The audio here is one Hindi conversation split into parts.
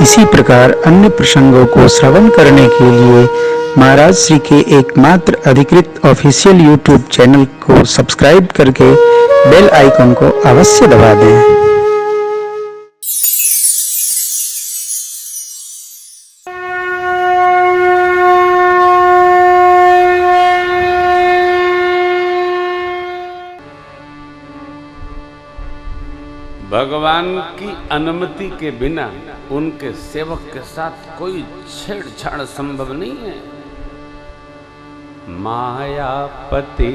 इसी प्रकार अन्य प्रसंगों को श्रवण करने के लिए महाराज श्री के एकमात्र अधिकृत ऑफिशियल यूट्यूब चैनल को सब्सक्राइब करके बेल आइकन को अवश्य दबा दें। भगवान की अनुमति के बिना उनके सेवक के साथ कोई छेड़छाड़ संभव नहीं है। मायापति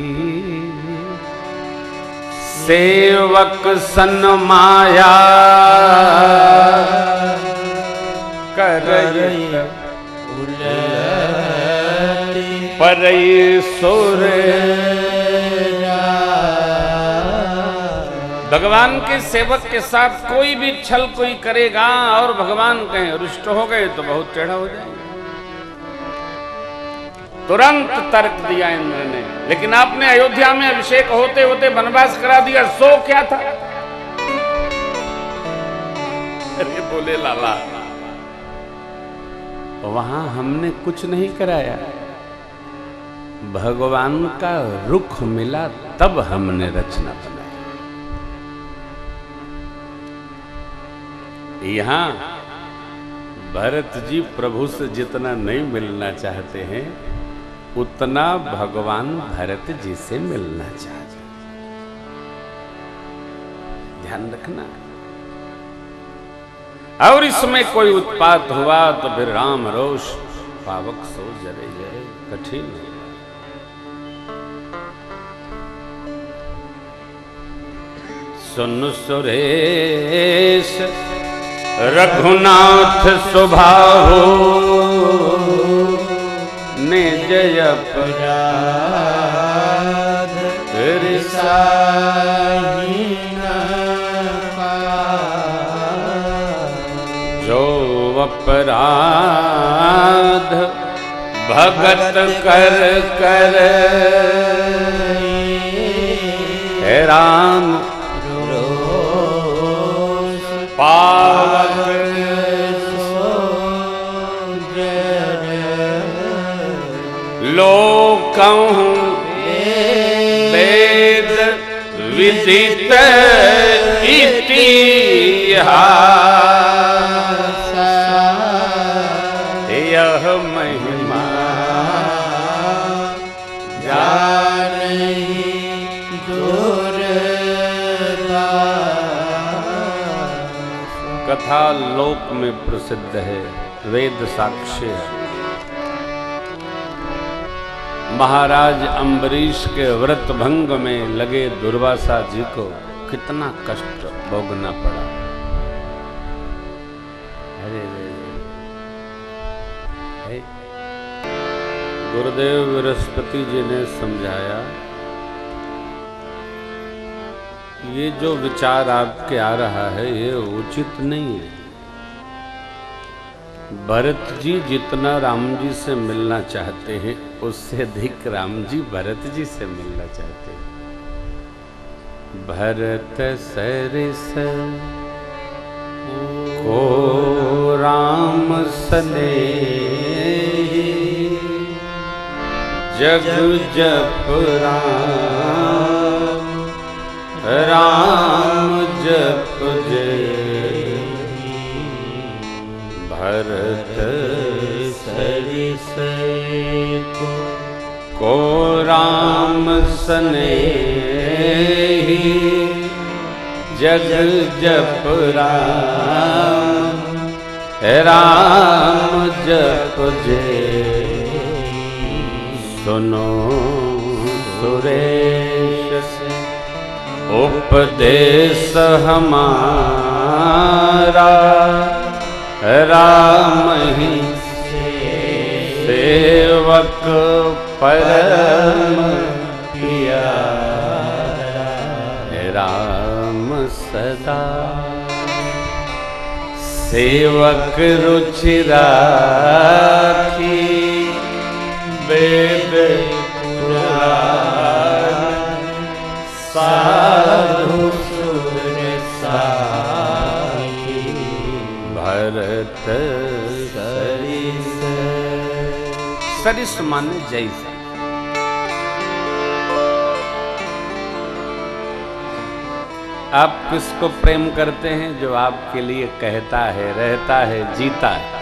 सेवक सन माया करई परई सुर। भगवान के सेवक के साथ कोई भी छल कोई करेगा और भगवान कहें रुष्ट हो गए तो बहुत टेढ़ा हो जाएगा। तुरंत तर्क दिया इंद्र ने, लेकिन आपने अयोध्या में अभिषेक होते होते वनवास करा दिया, सो क्या था? अरे बोले लाला, वहां हमने कुछ नहीं कराया, भगवान का रुख मिला तब हमने रचना बनाई। यहां भरत जी प्रभु से जितना नहीं मिलना चाहते हैं उतना भगवान भरत जी से मिलना चाहते हैं। ध्यान रखना। और इसमें कोई उत्पात हुआ तो फिर राम रोष पावक सो जरे जरे कठिन हो। सुन सुरेश रघुनाथ स्वभाव निज अपराध जो अपराध भगत कर कर हे राम पावक लोकहु वेद विदित इतिहास यह महिमा जानहि दूरता। कथा लोक में प्रसिद्ध है, वेद साक्ष्य है। महाराज अम्बरीश के व्रत भंग में लगे दुर्वासा जी को कितना कष्ट भोगना पड़ा। अरे गुरुदेव बृहस्पति जी ने समझाया, ये जो विचार आपके आ रहा है ये उचित नहीं है। भरत जी जितना राम जी से मिलना चाहते हैं उससे अधिक राम जी भरत जी से मिलना चाहते हैं। भरत सरिस को राम सनेही जग जप राम राम जप जय। भरत सरिस को राम सनेही जग जप राम राम जप जय। सुनो सुरेश उपदेश हमारा राम ही सेवक परम प्यारा। राम सदा सेवक रुचि राखी वेद पुराण साधु सुर साई। भरत सरिस। सरिस माने जैसे। आप किसको प्रेम करते हैं? जो आपके लिए कहता है, रहता है, जीता है।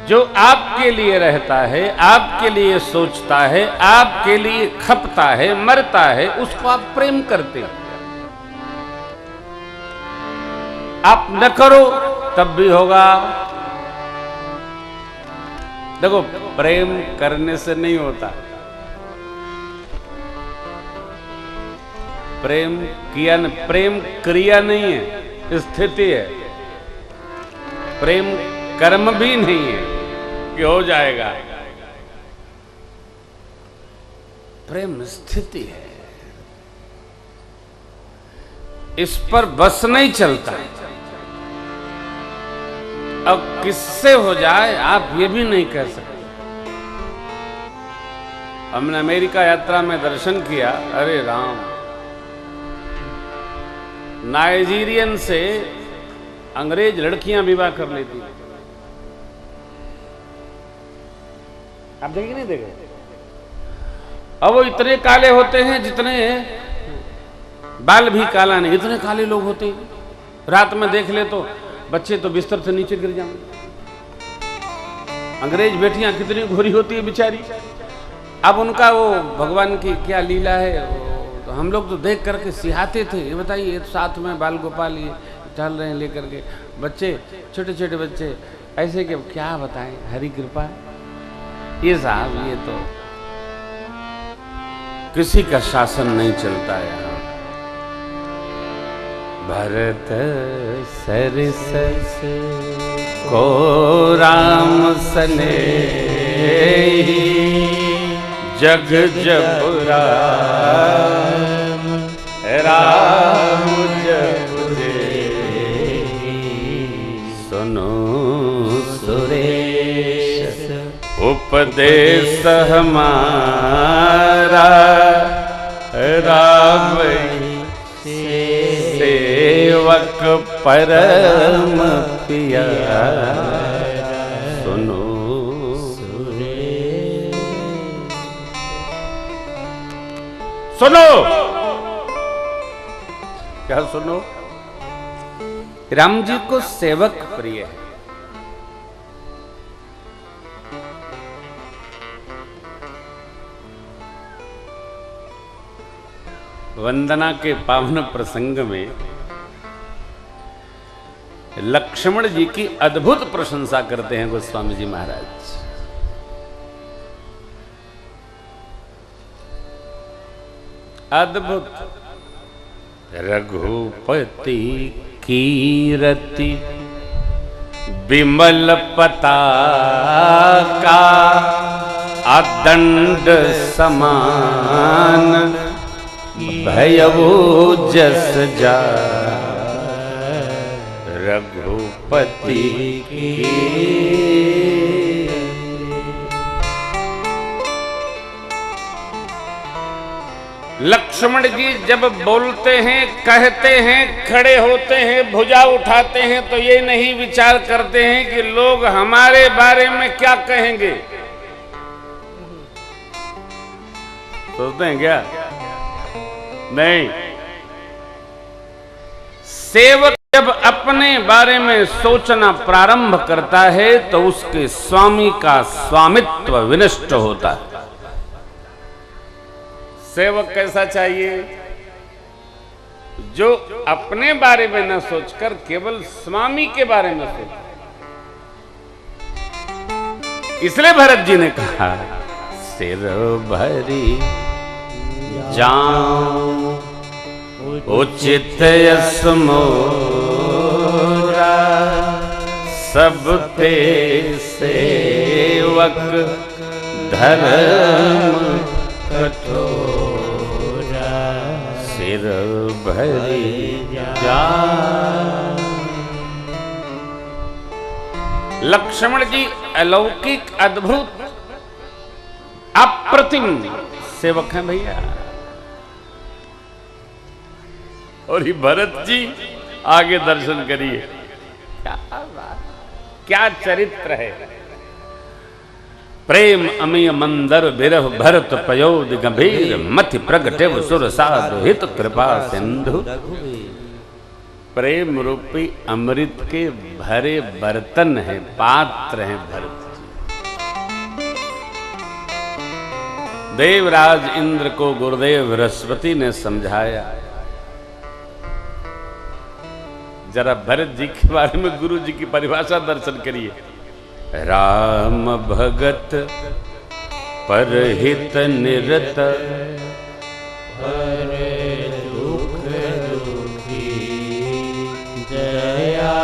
जो आपके लिए रहता है, आपके लिए सोचता है, आपके लिए खपता है, मरता है, उसको आप प्रेम करते हैं। आप न करो तब भी होगा। देखो, प्रेम करने से नहीं होता, प्रेम किया न, प्रेम क्रिया नहीं है, स्थिति है। प्रेम कर्म भी नहीं है कि हो जाएगा। प्रेम स्थिति है, इस पर बस नहीं चलता। अब किससे हो जाए आप ये भी नहीं कह सकते। हमने अमेरिका यात्रा में दर्शन किया, अरे राम, नाइजीरियन से अंग्रेज लड़कियां विवाह कर लेती। आप देखे नहीं देखे? अब वो इतने काले होते हैं, जितने बाल भी काला नहीं, इतने काले लोग होते हैं। रात में देख ले तो बच्चे तो बिस्तर से नीचे गिर जाएंगे। अंग्रेज बेटियां कितनी गोरी होती है बेचारी। अब उनका वो भगवान की क्या लीला है, तो हम लोग तो देख करके सिहाते थे। ये बताइए, साथ में बाल गोपाल ये चल रहे हैं लेकर के बच्चे, छोटे छोटे बच्चे ऐसे कि क्या बताएं, हरी कृपा। ये साहब, ये तो किसी का शासन नहीं चलता है यहाँ। भरत सरिस को राम सनेही, जग जब राम, राम जब देही। सुनो सुरेश उपदेश हमारा, राम सेवक परम प्यारा। सुनो सुनो, क्या सुनो? राम जी को सेवक प्रिय है। वंदना के पावन प्रसंग में लक्ष्मण जी की अद्भुत प्रशंसा करते हैं गोस्वामी जी महाराज। अद्भुत। रघुपति कीरति विमल पताका, अदंड समान भयवो जस जा। रघुपति की लक्ष्मण जी जब बोलते हैं, कहते हैं, खड़े होते हैं, भुजा उठाते हैं, तो ये नहीं विचार करते हैं कि लोग हमारे बारे में क्या कहेंगे। सोचते हैं क्या? नहीं। सेवक जब अपने बारे में सोचना प्रारंभ करता है तो उसके स्वामी का स्वामित्व विनष्ट होता है। सेवक कैसा चाहिए? जो अपने बारे में न सोचकर केवल स्वामी के बारे में सोचे। इसलिए भरत जी ने कहा, सिर भरी जाऊं उचित यस मोरा, सब ते सेवक धर्म कठोरा। सिर भरी जाऊं। लक्ष्मण जी अलौकिक, अद्भुत, अप्रतिम सेवक हैं भैया। और ये भरत जी आगे दर्शन करिए। क्या बात, क्या चरित्र है। प्रेम अमीय मंदर बिरह भरत पयोध गंभीर मति प्रगटे सुर साधु हित कृपा सिंधु। प्रेम रूपी अमृत के भरे बर्तन है, पात्र हैं भरत जी। देवराज इंद्र को गुरुदेव बृहस्पति ने समझाया। जरा भरत जी के बारे में गुरु जी की परिभाषा दर्शन करिए। राम भगत परहित निरत दुख दुखी जया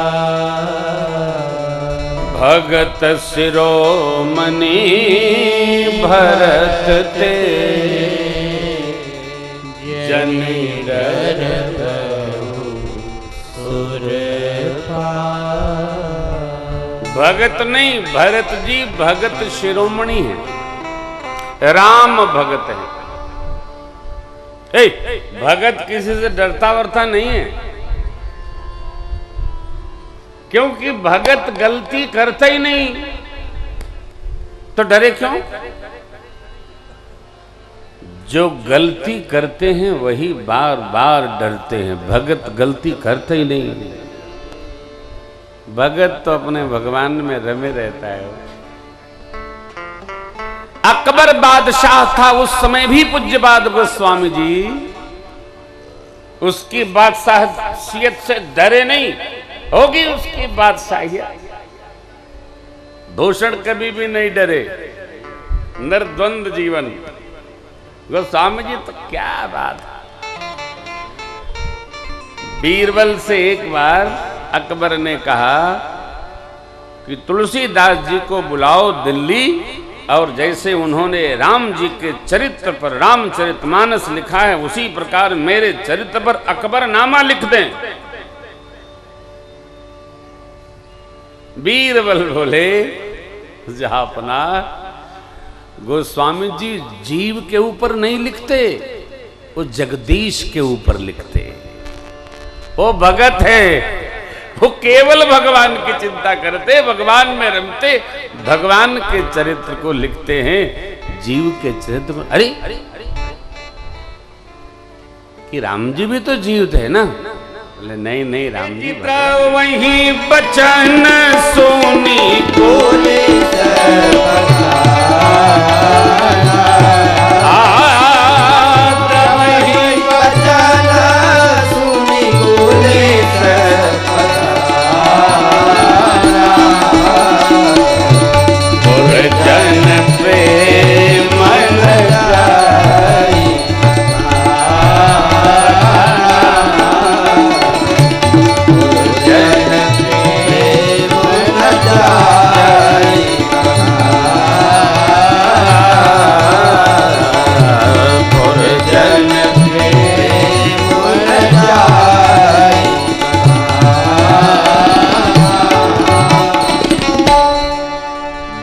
भगत शिरोमणि भरत ते जनिरत भगत नहीं, भरत जी भगत शिरोमणि है, राम भगत है। भगत किसी से डरता वरता नहीं है, क्योंकि भगत गलती करता ही नहीं, तो डरे क्यों? जो गलती करते हैं वही बार बार डरते हैं, भगत गलती करते ही नहीं। भगत तो अपने भगवान में रमे रहता है। अकबर बादशाह था उस समय भी, पूज्यपाद गोस्वामी जी उसकी बादशाहियत से डरे नहीं, होगी उसकी बादशाहियत। भूषण कभी भी नहीं डरे, निर्द्वंद जीवन। गोस्वामी जी तो क्या बात। बीरबल से एक बार अकबर ने कहा कि तुलसीदास जी को बुलाओ दिल्ली, और जैसे उन्होंने राम जी के चरित्र पर रामचरितमानस लिखा है, उसी प्रकार मेरे चरित्र पर अकबरनामा लिख दें। बीरबल बोले, जहापना गोस्वामी जी जीव के ऊपर नहीं लिखते, वो जगदीश के ऊपर लिखते। वो भगत है, वो केवल भगवान की चिंता करते, भगवान में रमते, भगवान के चरित्र को लिखते हैं। जीव के चरित्र में अरे कि राम जी भी तो जीव थे ना। बोले नहीं नहीं, राम जी वही बचन सोनी बोले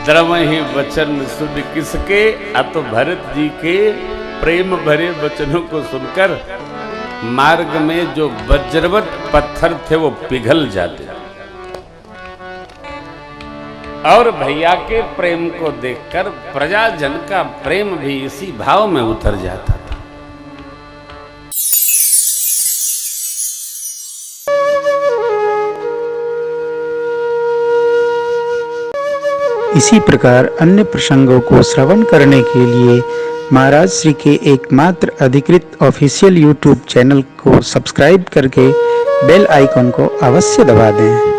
द्रवहि वचन सुन किसके, अत भरत जी के प्रेम भरे वचनों को सुनकर मार्ग में जो वज्रवत पत्थर थे वो पिघल जाते, और भैया के प्रेम को देखकर प्रजाजन का प्रेम भी इसी भाव में उतर जाता था। इसी प्रकार अन्य प्रसंगों को श्रवण करने के लिए महाराज श्री के एकमात्र अधिकृत ऑफिशियल YouTube चैनल को सब्सक्राइब करके बेल आइकन को अवश्य दबा दें।